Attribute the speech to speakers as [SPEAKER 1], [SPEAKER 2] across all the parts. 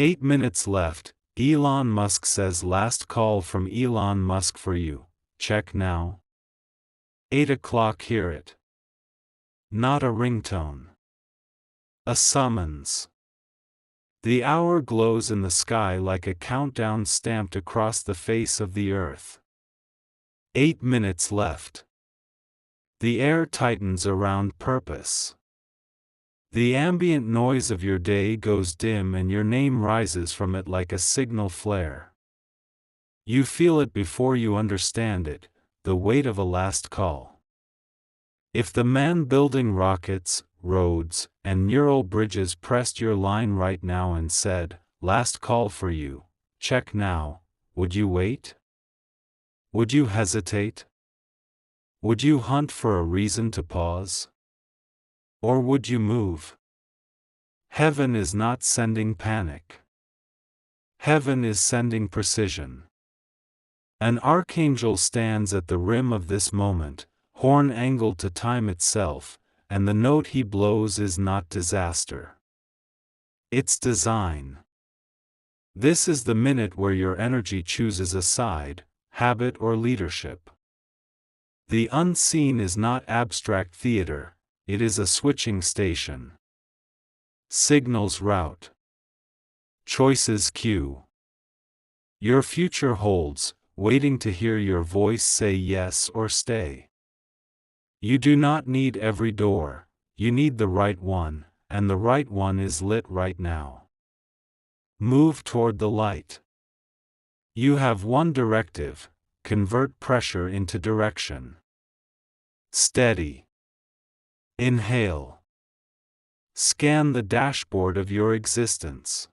[SPEAKER 1] 8 minutes left. Elon Musk says last call from Elon Musk for you. Check now. 8 o'clock. Hear it. Not a ringtone. A summons. The hour glows in the sky like a countdown stamped across the face of the earth. 8 minutes left. The air tightens around purpose. The ambient noise of your day goes dim and your name rises from it like a signal flare. You feel it before you understand it, the weight of a last call. If the man building rockets, roads, and neural bridges pressed your line right now and said, last call for you, check now, would you wait? Would you hesitate? Would you hunt for a reason to pause? Or would you move? Heaven is not sending panic. Heaven is sending precision. An archangel stands at the rim of this moment, horn angled to time itself, and the note he blows is not disaster. It's design. This is the minute where your energy chooses a side, habit or leadership. The unseen is not abstract theater, it is a switching station. Signals route. Choices cue. Your future holds, waiting to hear your voice say yes or stay. You do not need every door, you need the right one, and the right one is lit right now. Move toward the light. You have one directive: convert pressure into direction. Steady. Inhale. Scan the dashboard of your existence.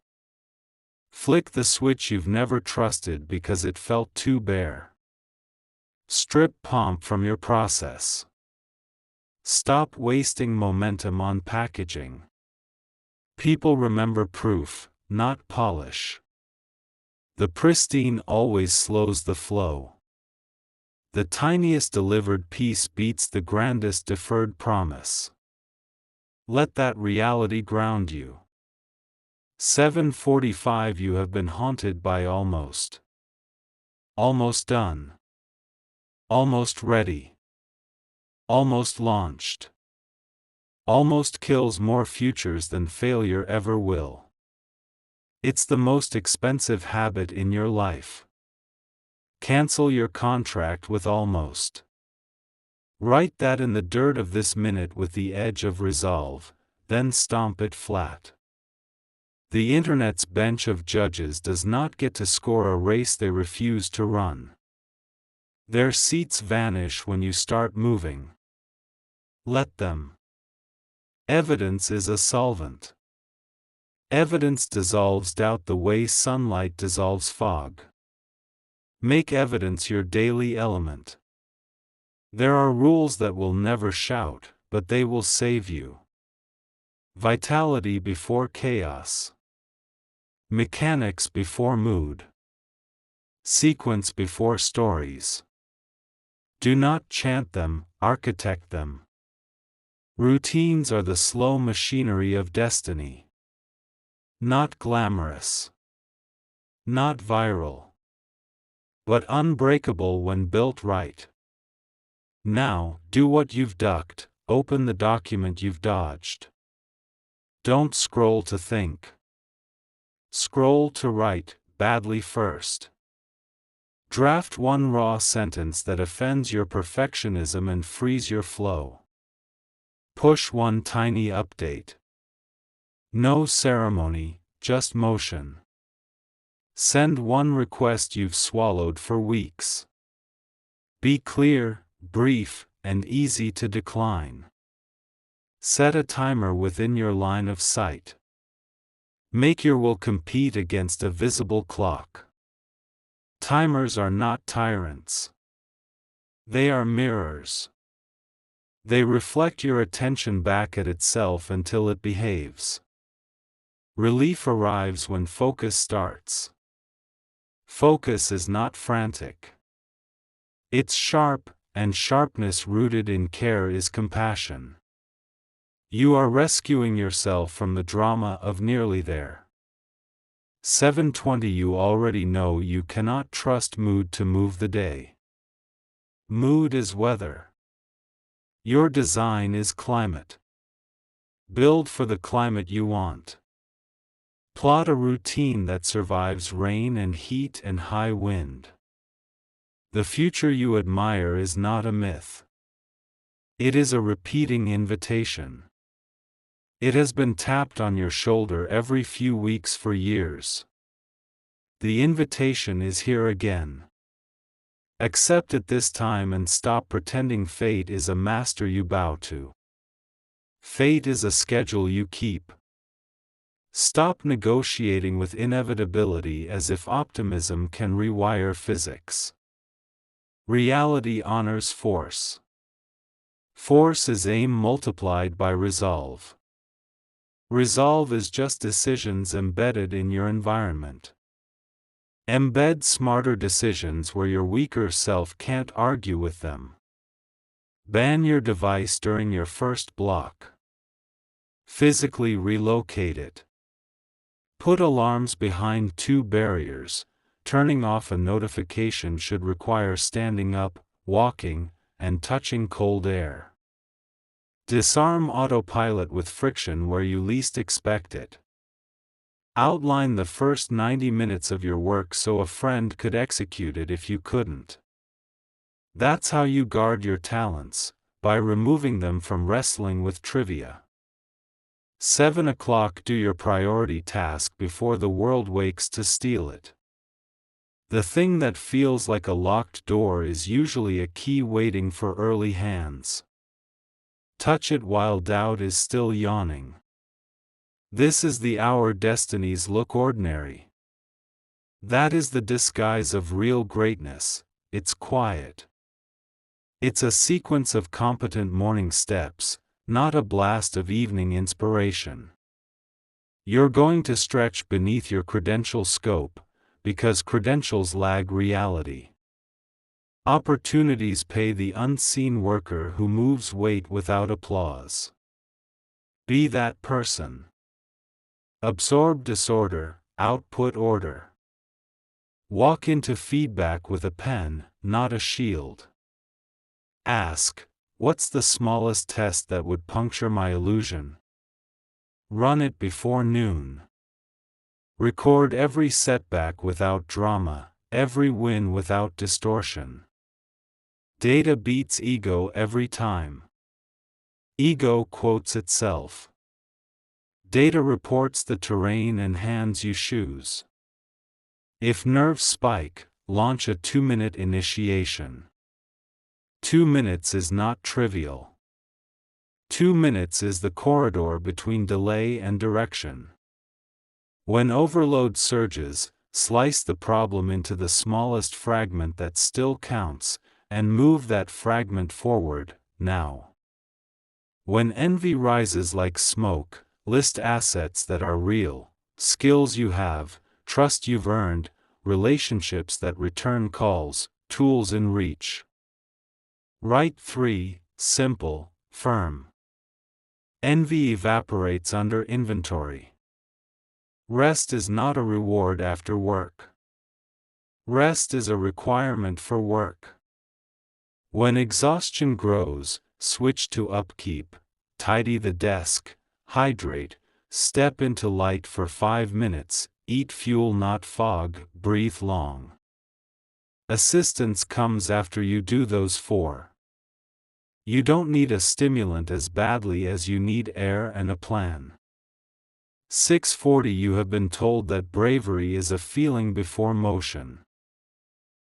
[SPEAKER 1] Flick the switch you've never trusted because it felt too bare. Strip pomp from your process. Stop wasting momentum on packaging. People remember proof, not polish. The pristine always slows the flow. The tiniest delivered piece beats the grandest deferred promise. Let that reality ground you. 7:45. You have been haunted by almost. Almost done. Almost ready. Almost launched. Almost kills more futures than failure ever will. It's the most expensive habit in your life. Cancel your contract with almost. Write that in the dirt of this minute with the edge of resolve, then stomp it flat. The internet's bench of judges does not get to score a race they refuse to run. Their seats vanish when you start moving. Let them. Evidence is a solvent. Evidence dissolves doubt the way sunlight dissolves fog. Make evidence your daily element. There are rules that will never shout, but they will save you. Vitality before chaos. Mechanics before mood. Sequence before stories. Do not chant them, architect them. Routines are the slow machinery of destiny. Not glamorous. Not viral. But unbreakable when built right. Now, do what you've ducked, open the document you've dodged. Don't scroll to think. Scroll to write, badly first. Draft one raw sentence that offends your perfectionism and frees your flow. Push one tiny update. No ceremony, just motion. Send one request you've swallowed for weeks. Be clear, brief, and easy to decline. Set a timer within your line of sight. Make your will compete against a visible clock. Timers are not tyrants. They are mirrors. They reflect your attention back at itself until it behaves. Relief arrives when focus starts. Focus is not frantic. It's sharp, and sharpness rooted in care is compassion. You are rescuing yourself from the drama of nearly there. 7:20 You already know you cannot trust mood to move the day. Mood is weather. Your design is climate. Build for the climate you want. Plot a routine that survives rain and heat and high wind. The future you admire is not a myth. It is a repeating invitation. It has been tapped on your shoulder every few weeks for years. The invitation is here again. Accept it this time and stop pretending fate is a master you bow to. Fate is a schedule you keep. Stop negotiating with inevitability as if optimism can rewire physics. Reality honors force. Force is aim multiplied by resolve. Resolve is just decisions embedded in your environment. Embed smarter decisions where your weaker self can't argue with them. Ban your device during your first block. Physically relocate it. Put alarms behind 2 barriers. Turning off a notification should require standing up, walking, and touching cold air. Disarm autopilot with friction where you least expect it. Outline the first 90 minutes of your work so a friend could execute it if you couldn't. That's how you guard your talents, by removing them from wrestling with trivia. 7 o'clock Do your priority task before the world wakes to steal it. The thing that feels like a locked door is usually a key waiting for early hands. Touch it while doubt is still yawning. This is the hour destinies look ordinary. That is the disguise of real greatness, it's quiet. It's a sequence of competent morning steps, not a blast of evening inspiration. You're going to stretch beneath your credential scope, because credentials lag reality. Opportunities pay the unseen worker who moves weight without applause. Be that person. Absorb disorder, output order. Walk into feedback with a pen, not a shield. Ask, what's the smallest test that would puncture my illusion? Run it before noon. Record every setback without drama, every win without distortion. Data beats ego every time. Ego quotes itself. Data reports the terrain and hands you shoes. If nerves spike, launch a 2-minute initiation. 2 minutes is not trivial. 2 minutes is the corridor between delay and direction. When overload surges, slice the problem into the smallest fragment that still counts, and move that fragment forward, now. When envy rises like smoke, list assets that are real, skills you have, trust you've earned, relationships that return calls, tools in reach. Write 3, simple, firm. Envy evaporates under inventory. Rest is not a reward after work. Rest is a requirement for work. When exhaustion grows, switch to upkeep, tidy the desk, hydrate, step into light for 5 minutes, eat fuel not fog, breathe long. Assistance comes after you do those 4. You don't need a stimulant as badly as you need air and a plan. 6:40 You have been told that bravery is a feeling before motion.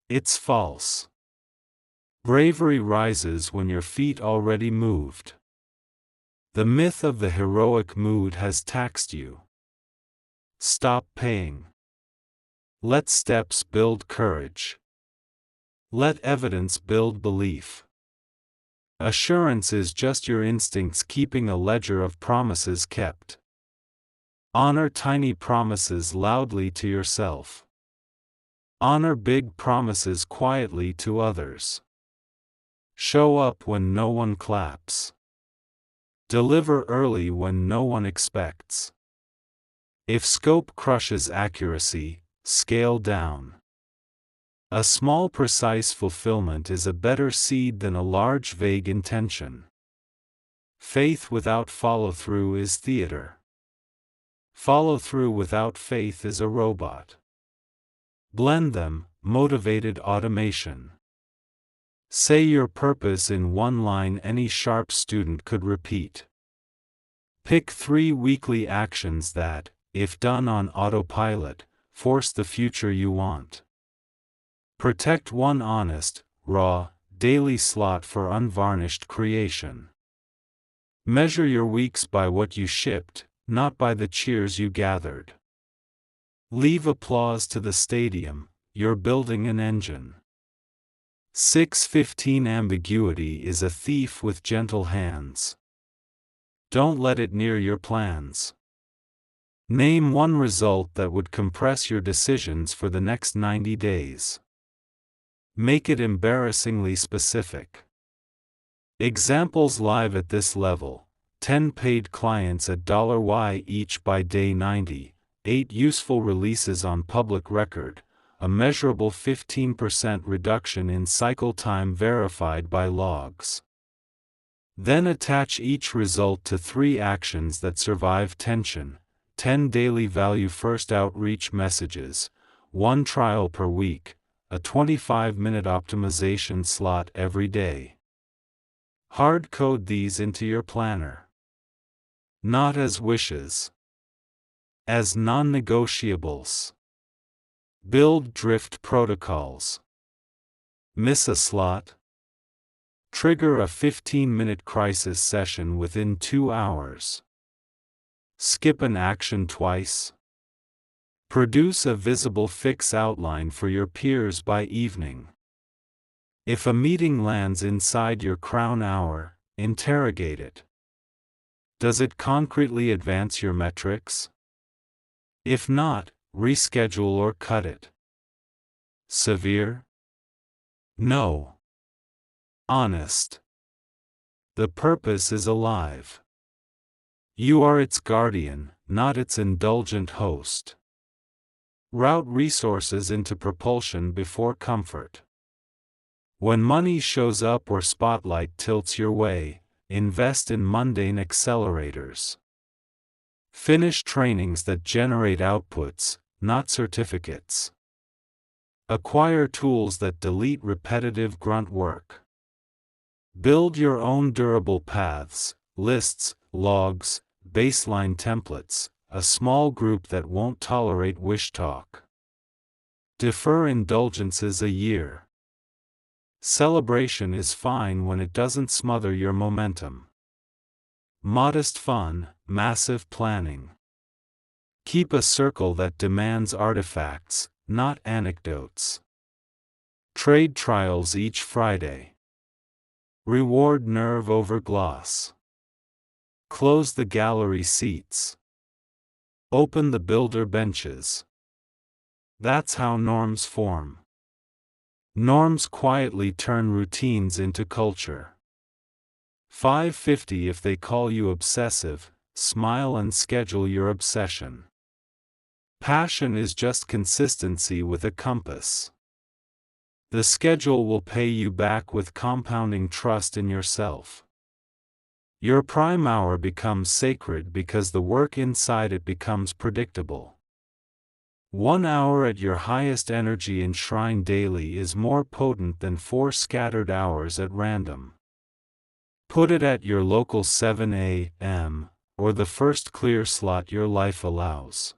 [SPEAKER 1] It's false. Bravery rises when your feet already moved. The myth of the heroic mood has taxed you. Stop paying. Let steps build courage. Let evidence build belief. Assurance is just your instincts keeping a ledger of promises kept. Honor tiny promises loudly to yourself. Honor big promises quietly to others. Show up when no one claps. Deliver early when no one expects. If scope crushes accuracy, scale down. A small precise fulfillment is a better seed than a large vague intention. Faith without follow-through is theater. Follow-through without faith is a robot. Blend them, motivated automation. Say your purpose in one line any sharp student could repeat. Pick 3 weekly actions that, if done on autopilot, force the future you want. Protect one honest, raw, daily slot for unvarnished creation. Measure your weeks by what you shipped, not by the cheers you gathered. Leave applause to the stadium, you're building an engine. 615 Ambiguity is a thief with gentle hands. Don't let it near your plans. Name one result that would compress your decisions for the next 90 days. Make it embarrassingly specific. Examples live at this level: 10 paid clients at $Y each by day 90, 8 useful releases on public record, a measurable 15% reduction in cycle time verified by logs. Then attach each result to 3 actions that survive tension: 10 daily value first outreach messages, 1 trial per week, a 25-minute optimization slot every day. Hard code these into your planner. Not as wishes. As non-negotiables. Build drift protocols. Miss a slot? Trigger a 15-minute crisis session within 2 hours. Skip an action twice. Produce a visible fix outline for your peers by evening. If a meeting lands inside your crown hour, interrogate it. Does it concretely advance your metrics? If not, reschedule or cut it. Severe? No. Honest. The purpose is alive. You are its guardian, not its indulgent host. Route resources into propulsion before comfort. When money shows up or spotlight tilts your way, invest in mundane accelerators. Finish trainings that generate outputs, not certificates. Acquire tools that delete repetitive grunt work. Build your own durable paths, lists, logs, baseline templates, a small group that won't tolerate wish talk. Defer indulgences a year. Celebration is fine when it doesn't smother your momentum. Modest fun, massive planning. Keep a circle that demands artifacts, not anecdotes. Trade trials each Friday. Reward nerve over gloss. Close the gallery seats. Open the builder benches. That's how norms form. Norms quietly turn routines into culture. 550 If they call you obsessive, smile and schedule your obsession. Passion is just consistency with a compass. The schedule will pay you back with compounding trust in yourself. Your prime hour becomes sacred because the work inside it becomes predictable. 1 hour at your highest energy enshrined daily is more potent than 4 scattered hours at random. Put it at your local 7 a.m., or the first clear slot your life allows.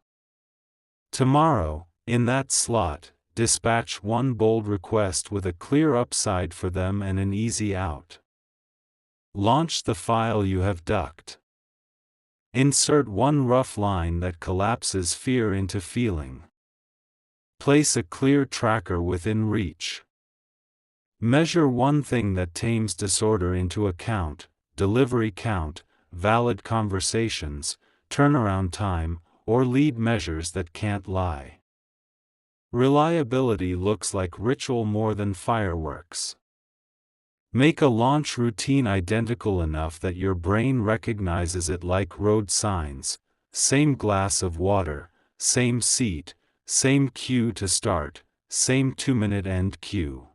[SPEAKER 1] Tomorrow, in that slot, dispatch 1 bold request with a clear upside for them and an easy out. Launch the file you have ducked. Insert 1 rough line that collapses fear into feeling. Place a clear tracker within reach. Measure 1 thing that tames disorder into account: delivery count, valid conversations, turnaround time, or lead measures that can't lie. Reliability looks like ritual more than fireworks. Make a launch routine identical enough that your brain recognizes it like road signs, same glass of water, same seat, same queue to start, same 2-minute end queue.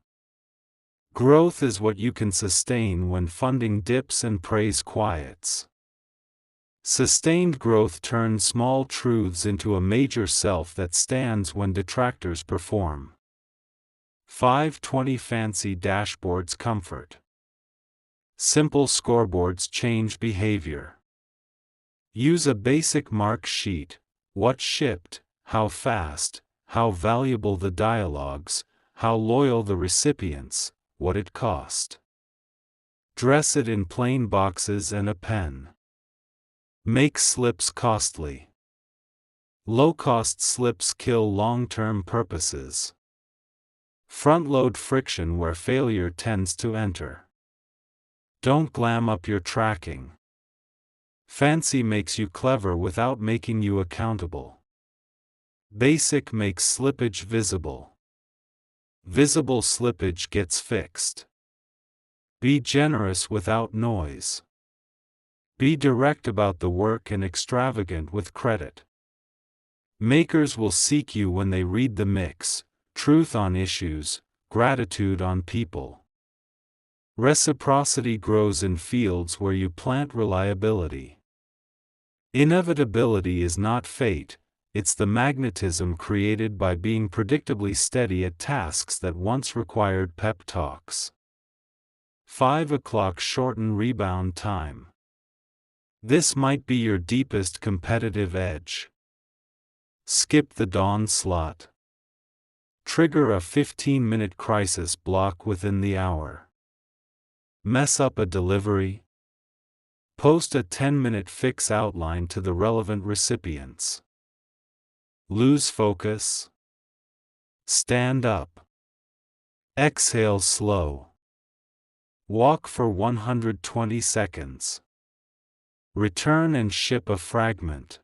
[SPEAKER 1] Growth is what you can sustain when funding dips and praise quiets. Sustained growth turns small truths into a major self that stands when detractors perform. 520 Fancy dashboards comfort. Simple scoreboards change behavior. Use a basic mark sheet: what shipped, how fast, how valuable the dialogues, how loyal the recipients, what it cost. Dress it in plain boxes and a pen. Make slips costly. Low-cost slips kill long-term purposes. Front-load friction where failure tends to enter. Don't glam up your tracking. Fancy makes you clever without making you accountable. Basic makes slippage visible. Visible slippage gets fixed. Be generous without noise. Be direct about the work and extravagant with credit. Makers will seek you when they read the mix: truth on issues, gratitude on people. Reciprocity grows in fields where you plant reliability. Inevitability is not fate, it's the magnetism created by being predictably steady at tasks that once required pep talks. 5 o'clock shorten rebound time. This might be your deepest competitive edge. Skip the dawn slot. Trigger a 15-minute crisis block within the hour. Mess up a delivery? Post a 10-minute fix outline to the relevant recipients. Lose focus? Stand up. Exhale slow. Walk for 120 seconds. Return and ship a fragment.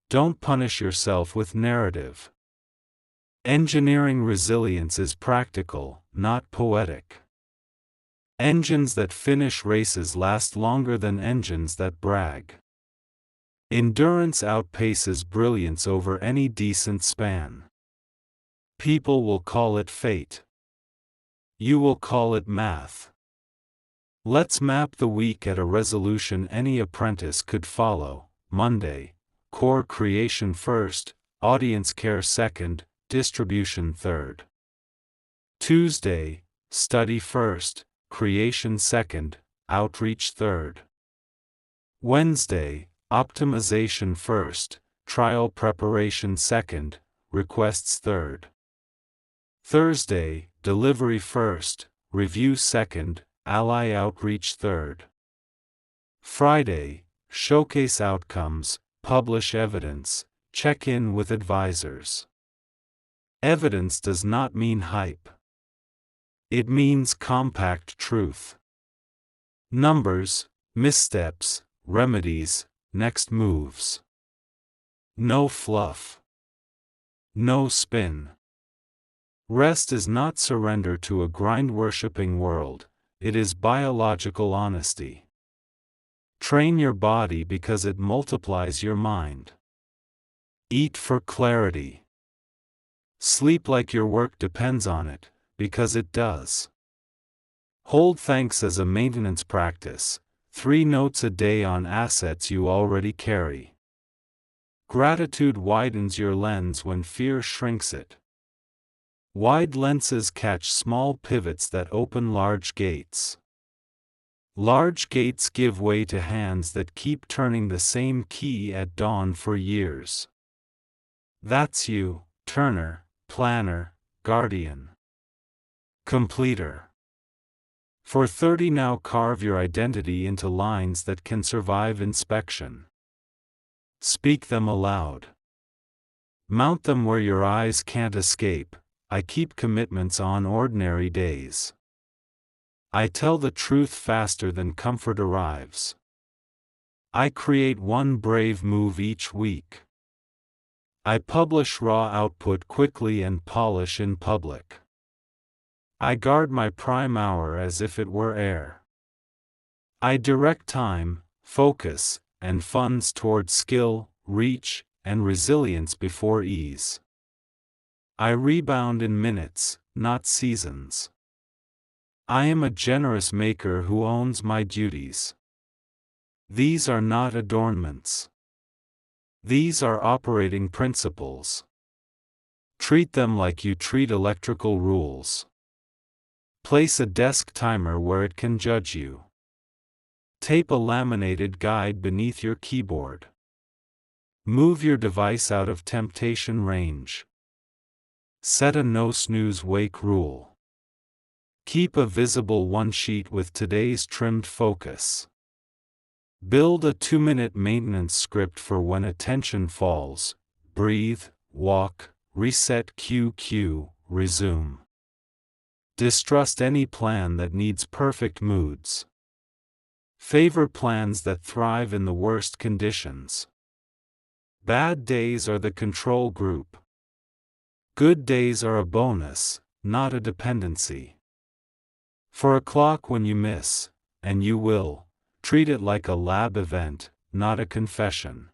[SPEAKER 1] Don't punish yourself with narrative. Engineering resilience is practical, not poetic. Engines that finish races last longer than engines that brag. Endurance outpaces brilliance over any decent span. People will call it fate. You will call it math. Let's map the week at a resolution any apprentice could follow. Monday: core creation first, audience care second, distribution third. Tuesday: study first, creation second, outreach third. Wednesday: optimization first, trial preparation second, requests third. Thursday: delivery first, review second, ally outreach third. Friday: showcase outcomes, publish evidence, check in with advisors. Evidence does not mean hype. It means compact truth. Numbers, missteps, remedies, next moves. No fluff. No spin. Rest is not surrender to a grind-worshipping world, it is biological honesty. Train your body because it multiplies your mind. Eat for clarity. Sleep like your work depends on it, because it does. Hold thanks as a maintenance practice, 3 notes a day on assets you already carry. Gratitude widens your lens when fear shrinks it. Wide lenses catch small pivots that open large gates. Large gates give way to hands that keep turning the same key at dawn for years. That's you, turner, planner, guardian, completer. For 30 now carve your identity into lines that can survive inspection. Speak them aloud. Mount them where your eyes can't escape. I keep commitments on ordinary days. I tell the truth faster than comfort arrives. I create one brave move each week. I publish raw output quickly and polish in public. I guard my prime hour as if it were air. I direct time, focus, and funds toward skill, reach, and resilience before ease. I rebound in minutes, not seasons. I am a generous maker who owns my duties. These are not adornments. These are operating principles. Treat them like you treat electrical rules. Place a desk timer where it can judge you. Tape a laminated guide beneath your keyboard. Move your device out of temptation range. Set a no-snooze wake rule. Keep a visible one-sheet with today's trimmed focus. Build a 2-minute maintenance script for when attention falls. Breathe, walk, reset, QQ, resume. Distrust any plan that needs perfect moods. Favor plans that thrive in the worst conditions. Bad days are the control group. Good days are a bonus, not a dependency. For a clock when you miss, and you will, treat it like a lab event, not a confession.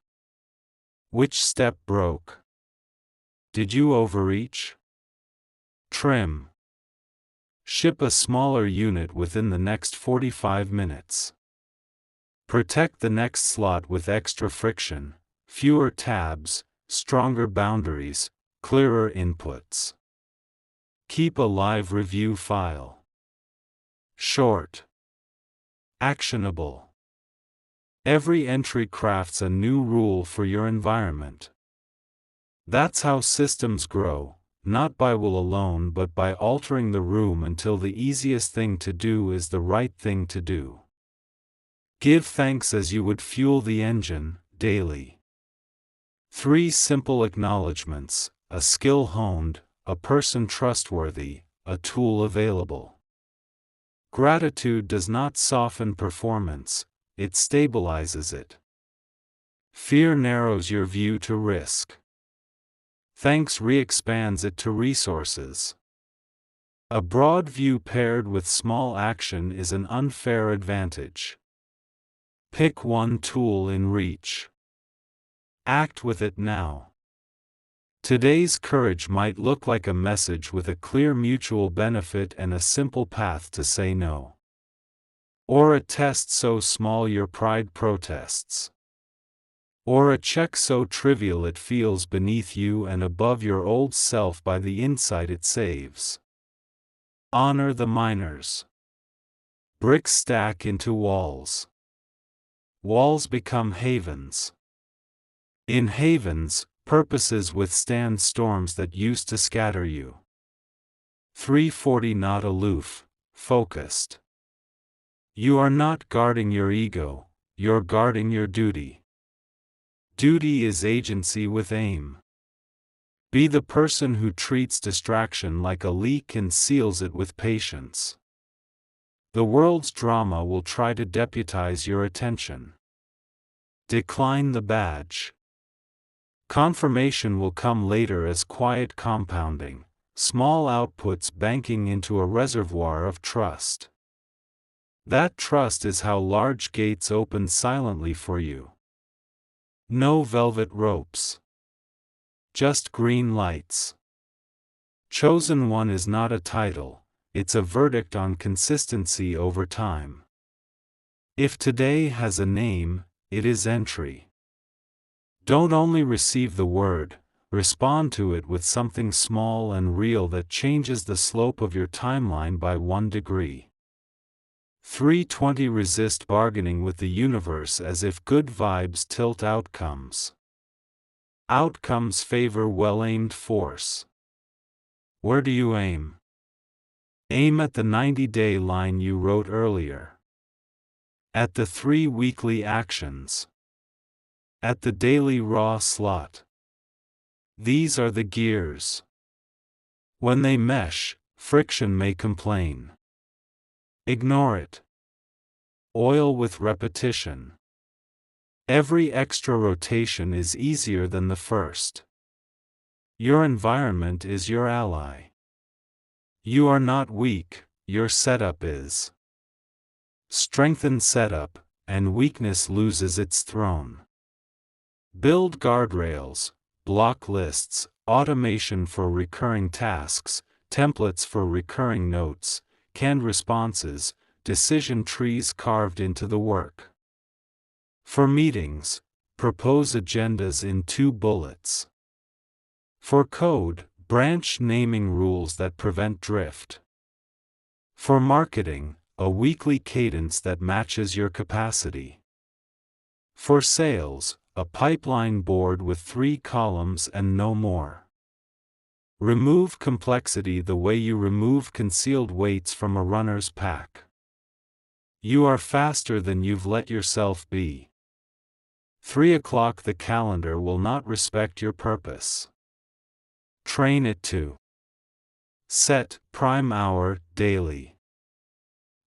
[SPEAKER 1] Which step broke? Did you overreach? Trim. Ship a smaller unit within the next 45 minutes. Protect the next slot with extra friction, fewer tabs, stronger boundaries, clearer inputs. Keep a live review file. Short. Actionable. Every entry crafts a new rule for your environment. That's how systems grow, not by will alone but by altering the room until the easiest thing to do is the right thing to do. Give thanks as you would fuel the engine, daily. 3 simple acknowledgments: a skill honed, a person trustworthy, a tool available. Gratitude does not soften performance, it stabilizes it. Fear narrows your view to risk. Thanks re-expands it to resources. A broad view paired with small action is an unfair advantage. Pick one tool in reach. Act with it now. Today's courage might look like a message with a clear mutual benefit and a simple path to say no. Or a test so small your pride protests. Or a check so trivial it feels beneath you and above your old self by the insight it saves. Honor the miners. Bricks stack into walls. Walls become havens. In havens, purposes withstand storms that used to scatter you. 340 Not aloof, focused. You are not guarding your ego, you're guarding your duty. Duty is agency with aim. Be the person who treats distraction like a leak and seals it with patience. The world's drama will try to deputize your attention. Decline the badge. Confirmation will come later as quiet compounding, small outputs banking into a reservoir of trust. That trust is how large gates open silently for you. No velvet ropes. Just green lights. Chosen one is not a title, it's a verdict on consistency over time. If today has a name, it is entry. Don't only receive the word, respond to it with something small and real that changes the slope of your timeline by 1 degree. 320 Resist bargaining with the universe as if good vibes tilt outcomes. Outcomes favor well-aimed force. Where do you aim? Aim at the 90-day line you wrote earlier. At the 3 weekly actions. At the daily raw slot. These are the gears. When they mesh, friction may complain. Ignore it. Oil with repetition. Every extra rotation is easier than the first. Your environment is your ally. You are not weak, your setup is. Strengthen setup, and weakness loses its throne. Build guardrails, block lists, automation for recurring tasks, templates for recurring notes, canned responses, decision trees carved into the work. For meetings, propose agendas in 2 bullets. For code, branch naming rules that prevent drift. For marketing, a weekly cadence that matches your capacity. For sales, a pipeline board with 3 columns and no more. Remove complexity the way you remove concealed weights from a runner's pack. You are faster than you've let yourself be. 3 o'clock the calendar will not respect your purpose. Train it to set prime hour daily.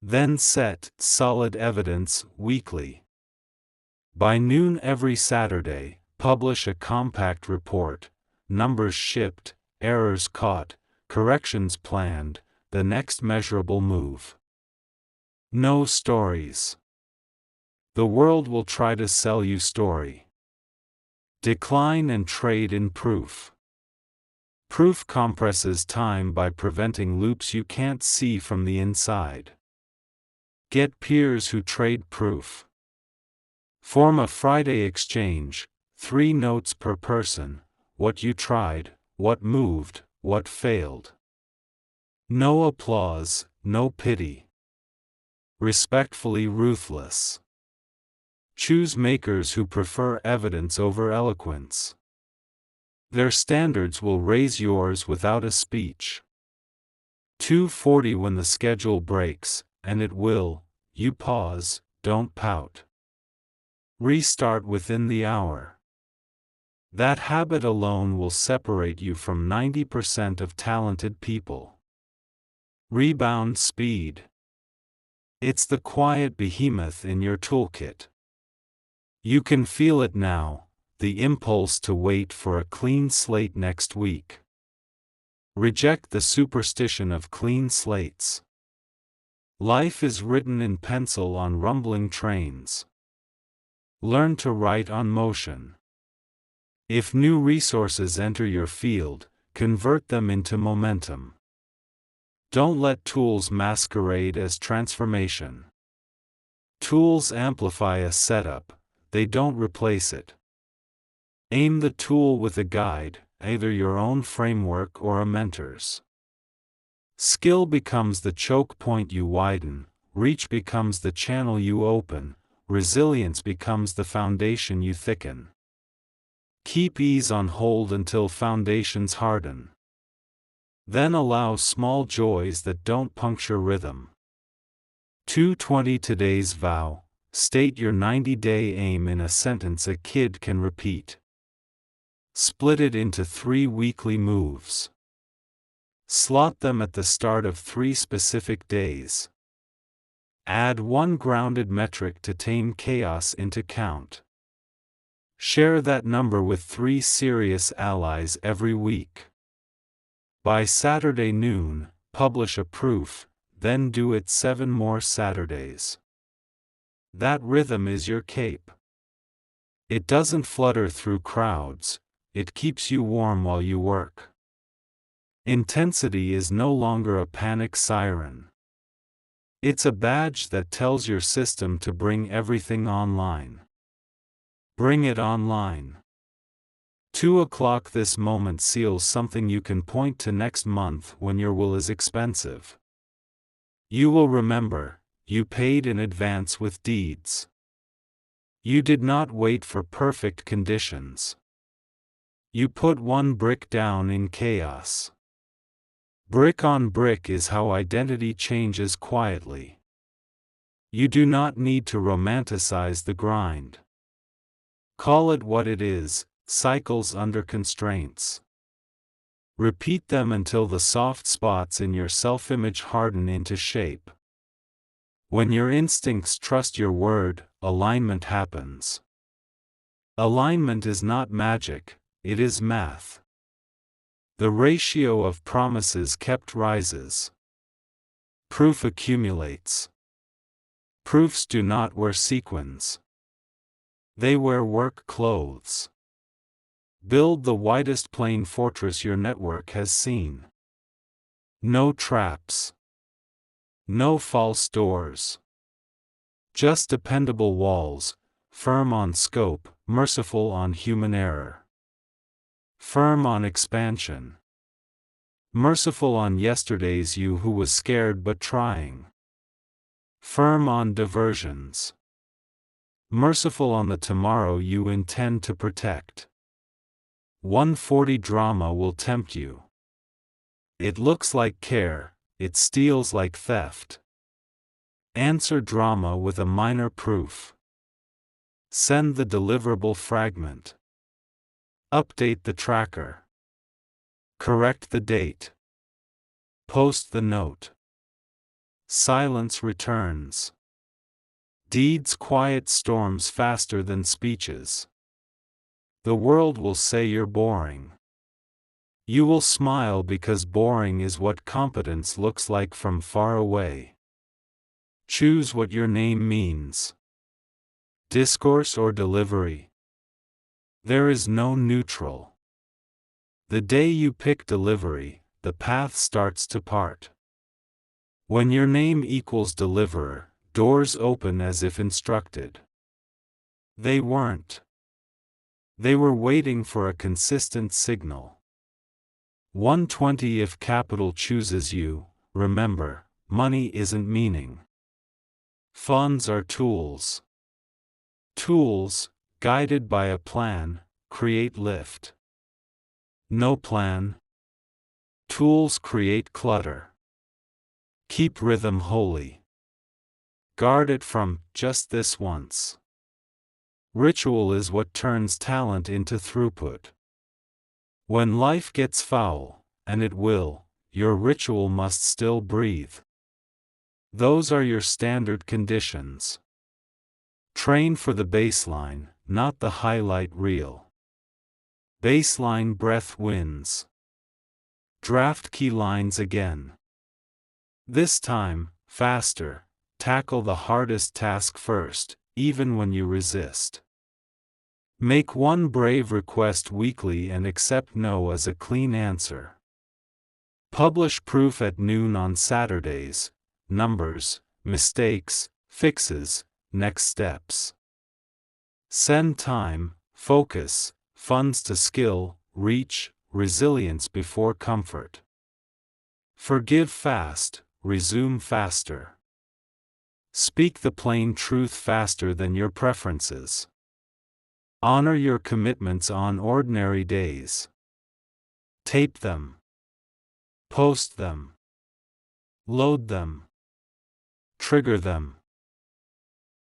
[SPEAKER 1] Then set solid evidence weekly. By noon every Saturday, publish a compact report, numbers shipped, errors caught, corrections planned, the next measurable move. No stories. The world will try to sell you story. Decline and trade in proof. Proof compresses time by preventing loops you can't see from the inside. Get peers who trade proof. Form a Friday exchange, 3 notes per person, what you tried, what moved, what failed. No applause, no pity. Respectfully ruthless. Choose makers who prefer evidence over eloquence. Their standards will raise yours without a speech. 2:40 when the schedule breaks, and it will, you pause, don't pout. Restart within the hour. That habit alone will separate you from 90% of talented people. Rebound speed. It's the quiet behemoth in your toolkit. You can feel it now, the impulse to wait for a clean slate next week. Reject the superstition of clean slates. Life is written in pencil on rumbling trains. Learn to write on motion. If new resources enter your field, convert them into momentum. Don't let tools masquerade as transformation. Tools amplify a setup, they don't replace it. Aim the tool with a guide, either your own framework or a mentor's. Skill becomes the choke point you widen, reach becomes the channel you open, resilience becomes the foundation you thicken. Keep ease on hold until foundations harden. Then allow small joys that don't puncture rhythm. 2:20 Today's vow, state your 90-day aim in a sentence a kid can repeat. Split it into 3 weekly moves. Slot them at the start of 3 specific days. Add 1 grounded metric to tame chaos into count. Share that number with 3 serious allies every week. By Saturday noon, publish a proof, then do it 7 more Saturdays. That rhythm is your cape. It doesn't flutter through crowds, it keeps you warm while you work. Intensity is no longer a panic siren. It's a badge that tells your system to bring everything online. Bring it online. 2 o'clock this moment seals something you can point to next month when your will is expensive. You will remember, you paid in advance with deeds. You did not wait for perfect conditions. You put 1 brick down in chaos. Brick on brick is how identity changes quietly. You do not need to romanticize the grind. Call it what it is, cycles under constraints. Repeat them until the soft spots in your self-image harden into shape. When your instincts trust your word, alignment happens. Alignment is not magic, it is math. The ratio of promises kept rises. Proof accumulates. Proofs do not wear sequins. They wear work clothes. Build the widest plane fortress your network has seen. No traps. No false doors. Just dependable walls, firm on scope, merciful on human error. Firm on expansion. Merciful on yesterday's you who was scared but trying. Firm on diversions. Merciful on the tomorrow you intend to protect. 140 drama will tempt you. It looks like care, it steals like theft. Answer drama with a minor proof. Send the deliverable fragment. Update the tracker. Correct the date. Post the note. Silence returns. Deeds quiet storms faster than speeches. The world will say you're boring. You will smile because boring is what competence looks like from far away. Choose what your name means. Discourse or delivery. There is no neutral. The day you pick delivery, the path starts to part. When your name equals deliverer, doors open as if instructed. They weren't. They were waiting for a consistent signal. 120 if capital chooses you, remember, money isn't meaning. Funds are tools. Tools, guided by a plan, create lift. No plan. Tools create clutter. Keep rhythm holy. Guard it from just this once. Ritual is what turns talent into throughput. When life gets foul, and it will, your ritual must still breathe. Those are your standard conditions. Train for the baseline, not the highlight reel. Baseline breath wins. Draft key lines again. This time, faster, tackle the hardest task first, even when you resist. Make one brave request weekly and accept no as a clean answer. Publish proof at noon on Saturdays, numbers, mistakes, fixes, next steps. Send time, focus, funds to skill, reach, resilience before comfort. Forgive fast, resume faster. Speak the plain truth faster than your preferences. Honor your commitments on ordinary days. Tape them. Post them. Load them. Trigger them.